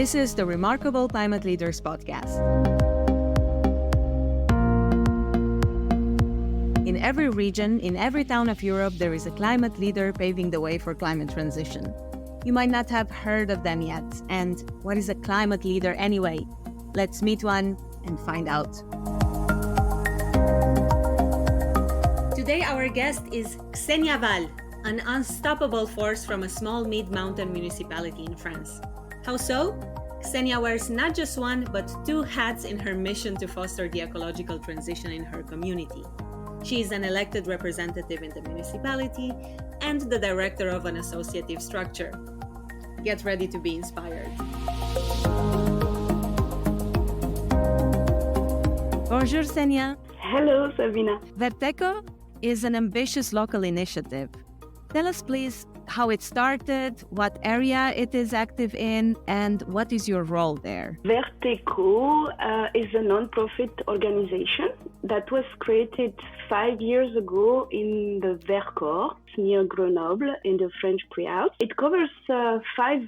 This is the Remarkable Climate Leaders podcast. In every region, in every town of Europe, there is a climate leader paving the way for climate transition. You might not have heard of them yet. And what is a climate leader anyway? Let's meet one and find out. Today, our guest is Xénia Vall, an unstoppable force from a small mid-mountain municipality in France. How so? Xénia wears not just one, but two hats in her mission to foster the ecological transition in her community. She is an elected representative in the municipality and the director of an associative structure. Get ready to be inspired. Bonjour, Xénia. Hello, Sabina. Vert&Co is an ambitious local initiative. Tell us, please, how it started, what area it is active in, and what is your role there? Vert&Co is a non-profit organization that was created 5 years ago in the Vercors, near Grenoble, in the French Pre-Alps. It covers 5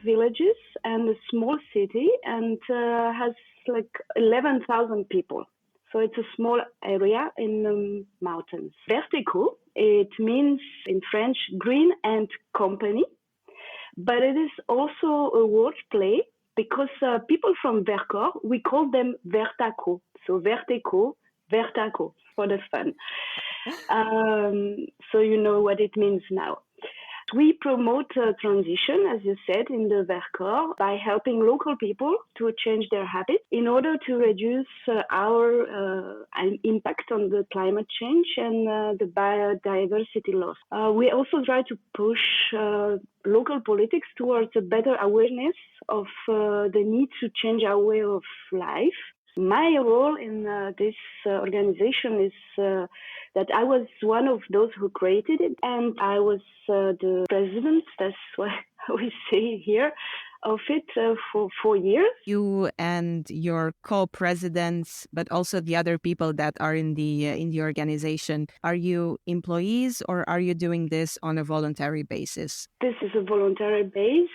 villages and a small city and has like 11,000 people. So it's a small area in the mountains. Vert&Co, it means in French green and company, but it is also a word play because people from Vercors, we call them Vert&Co. So Vert&Co, Vert&Co for the fun. So you know what it means now. We promote transition, as you said, in the Vercors by helping local people to change their habits in order to reduce our impact on the climate change and the biodiversity loss. We also try to push local politics towards a better awareness of the need to change our way of life. My role in this organization is that I was one of those who created it, and I was the president, that's what we say here, of it for 4 years. You and your co-presidents, but also the other people that are in the organization, are you employees or are you doing this on a voluntary basis? This is a voluntary base.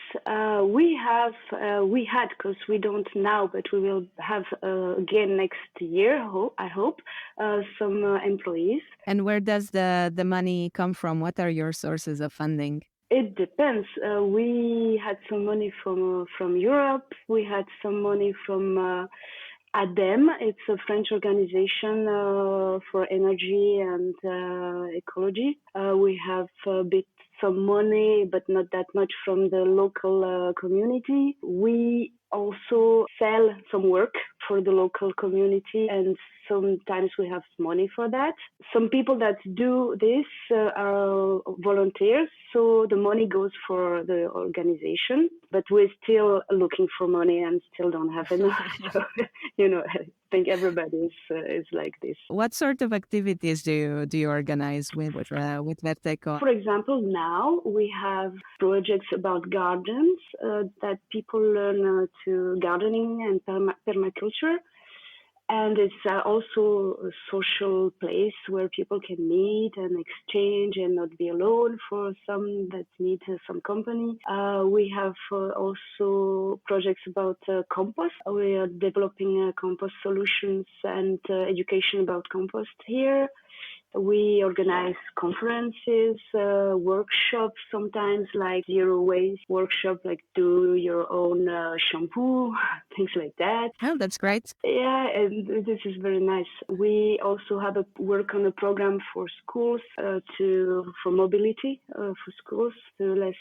We had, because we don't now, but we will have again next year, I hope, some employees. And where does the money come from? What are your sources of funding? It depends. We had some money from Europe. We had some money from ADEME. It's a French organization for energy and ecology. We have some money, but not that much from the local community. We also sell some work for the local community, and sometimes we have money for that. Some people that do this are volunteers, so the money goes for the organization, but we're still looking for money and still don't have enough. So, I think everybody is like this. What sort of activities do you organize with Vert&Co? For example, now we have projects about gardens that people learn to gardening and permaculture. And it's also a social place where people can meet and exchange and not be alone for some that need some company. We have also projects about compost. We are developing compost solutions and education about compost here. We organize conferences, workshops, sometimes like zero waste workshop, like do your own shampoo, things like that. Oh, that's great. Yeah, and this is very nice. We also have work on a program for schools for mobility for schools to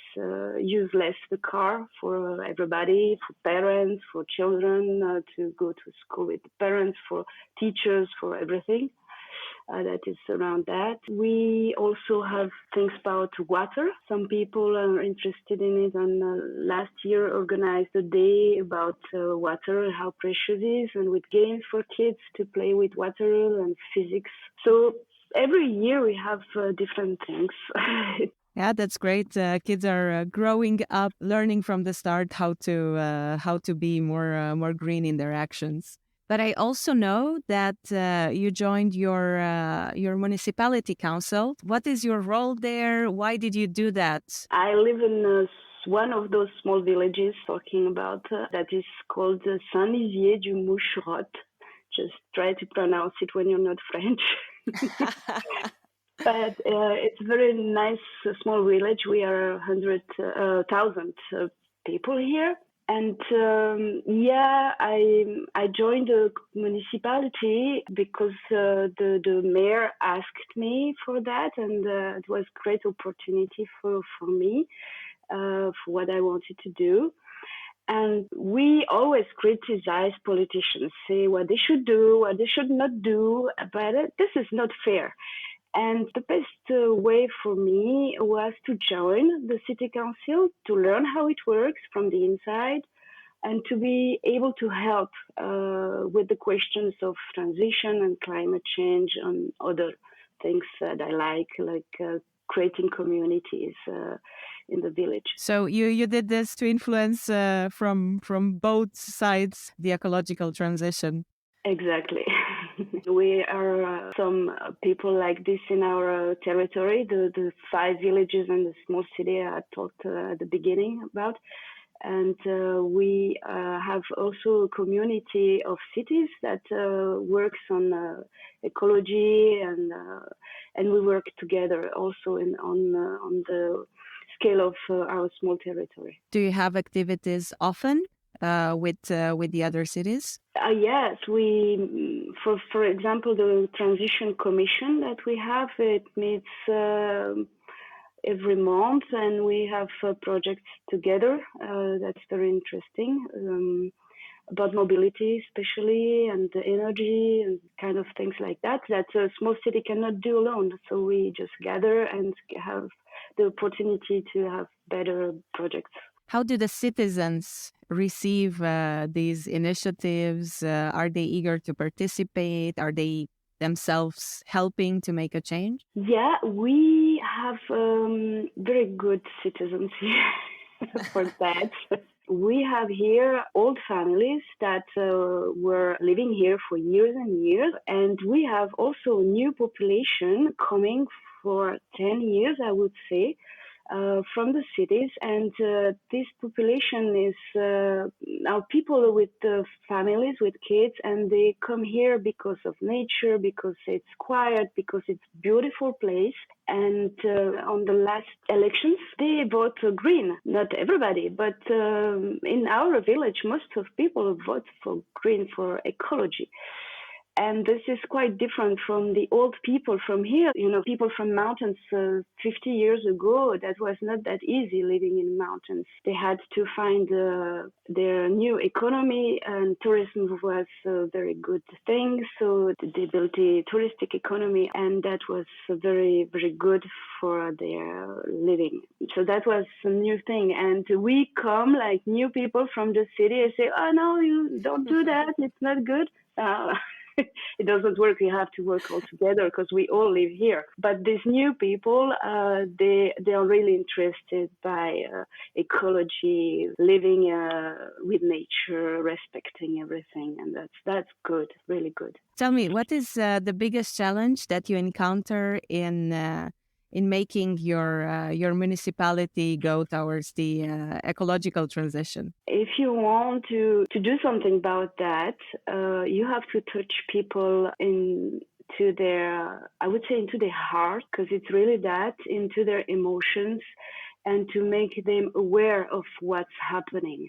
use less the car for everybody, for parents, for children to go to school with parents, for teachers, for everything. That is around that. We also have things about water. Some people are interested in it, and last year organized a day about water and how precious it is, and with games for kids to play with water and physics. So every year we have different things. Yeah, that's great. Kids are growing up, learning from the start how to be more green in their actions. But I also know that you joined your municipality council. What is your role there? Why did you do that? I live in one of those small villages talking about that is called Saint-Nizier-du-Moucherotte. Just try to pronounce it when you're not French. But it's a very nice small village. We are 100,000 people here. And I joined the municipality because the mayor asked me for that, and it was a great opportunity for me for what I wanted to do. And we always criticize politicians, say what they should do, what they should not do, but this is not fair. And the best way for me was to join the city council, to learn how it works from the inside, and to be able to help with the questions of transition and climate change and other things that I like creating communities in the village. So you did this to influence from both sides the ecological transition. Exactly. We are some people like this in our territory, the 5 villages and the small city I talked at the beginning about. And we have also a community of cities that works on ecology, and we work together also on the scale of our small territory. Do you have activities often with the other cities? Yes, we for example the transition commission that we have, it meets every month, and we have projects together. That's very interesting about mobility, especially, and the energy and kind of things like that a small city cannot do alone. So we just gather and have the opportunity to have better projects. How do the citizens receive these initiatives? Are they eager to participate? Are they themselves helping to make a change? Yeah, we have very good citizens here for that. We have here old families that were living here for years and years, and we have also new population coming for 10 years, I would say, from the cities, and this population is now people with families, with kids, and they come here because of nature, because it's quiet, because it's a beautiful place. And on the last elections, they vote green. Not everybody, but in our village, most of people vote for green, for ecology. And this is quite different from the old people from here. You know, people from mountains 50 years ago, that was not that easy living in mountains. They had to find their new economy, and tourism was a very good thing. So they built the touristic economy, and that was very, very good for their living. So that was a new thing. And we come like new people from the city and say, oh, no, you don't do that. It's not good. It doesn't work. We have to work all together because we all live here. But these new people, they are really interested by ecology, living with nature, respecting everything, and that's good, really good. Tell me, what is the biggest challenge that you encounter in making your municipality go towards the ecological transition? If you want to do something about that, you have to touch people into their, I would say, into their heart, because it's really that, into their emotions, and to make them aware of what's happening.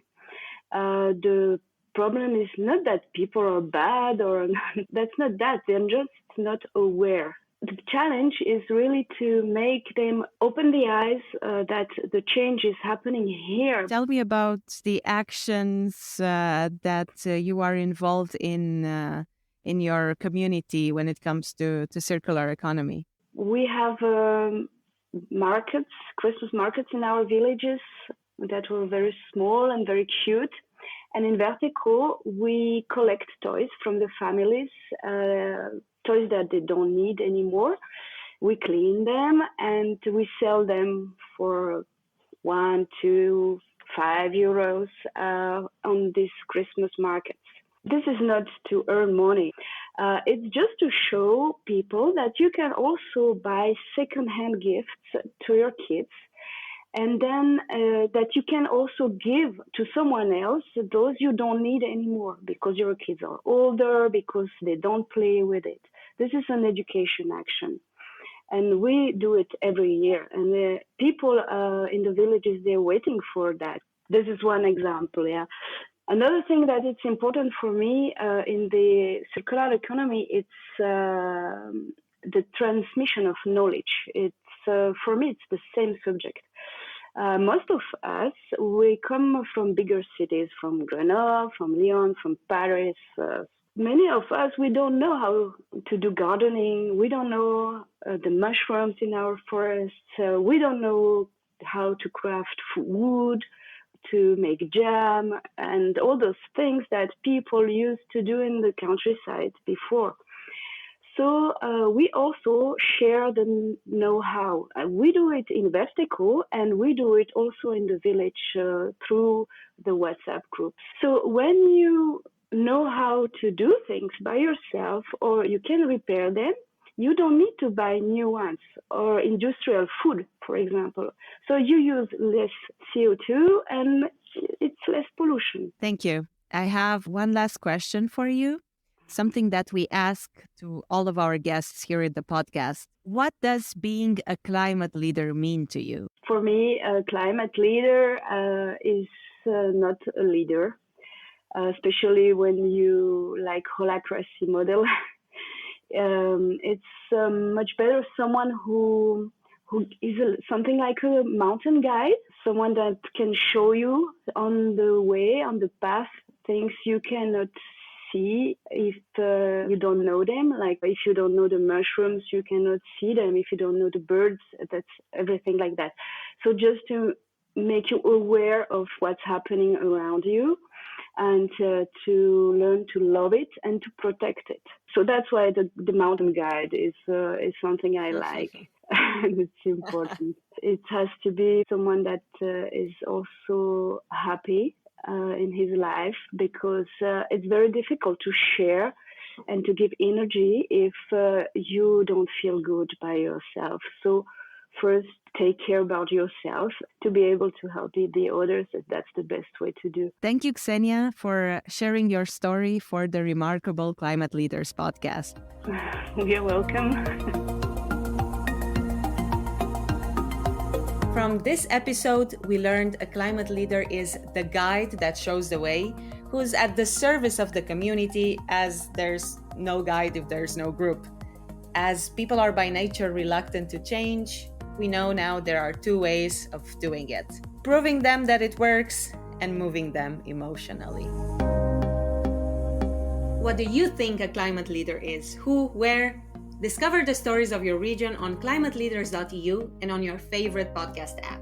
The problem is not that people are bad, or that's not that. They're just not aware. The challenge is really to make them open the eyes that the change is happening here. Tell me about the actions that you are involved in your community when it comes to circular economy. We have markets, Christmas markets in our villages that were very small and very cute. And in Vert&Co, we collect toys from the families, toys that they don't need anymore. We clean them and we sell them for 1, 2, 5 euros on these Christmas markets. This is not to earn money. It's just to show people that you can also buy secondhand gifts to your kids. And then that you can also give to someone else those you don't need anymore because your kids are older, because they don't play with it. This is an education action. And we do it every year. And the people in the villages, they're waiting for that. This is one example, yeah. Another thing that it's important for me in the circular economy, it's the transmission of knowledge. It's for me, it's the same subject. Most of us, we come from bigger cities, from Grenoble, from Lyon, from Paris. Many of us, we don't know how to do gardening. We don't know the mushrooms in our forests. We don't know how to craft wood, to make jam, and all those things that people used to do in the countryside before. So we also share the know-how. We do it in Vert&Co, and we do it also in the village through the WhatsApp groups. So when you know how to do things by yourself, or you can repair them, you don't need to buy new ones or industrial food, for example. So you use less CO2 and it's less pollution. Thank you. I have one last question for you, something that we ask to all of our guests here at the podcast. What does being a climate leader mean to you? For me, a climate leader is not a leader, especially when you like holacracy model. It's much better someone who is something like a mountain guide, someone that can show you on the way, on the path, things you cannot see if you don't know them. Like if you don't know the mushrooms, you cannot see them. If you don't know the birds, that's everything like that. So just to make you aware of what's happening around you, and to learn to love it and to protect it. So that's why the mountain guide is something I like. And it's important. It has to be someone that is also happy in his life, because it's very difficult to share and to give energy if you don't feel good by yourself. So first, take care about yourself to be able to help the others. That's the best way to do. Thank you, Xénia, for sharing your story for the Remarkable Climate Leaders podcast. You're welcome. From this episode, we learned a climate leader is the guide that shows the way, who's at the service of the community, as there's no guide if there's no group. As people are by nature reluctant to change, we know now there are two ways of doing it: proving them that it works and moving them emotionally. What do you think a climate leader is? Who, where? Discover the stories of your region on climateleaders.eu and on your favorite podcast app.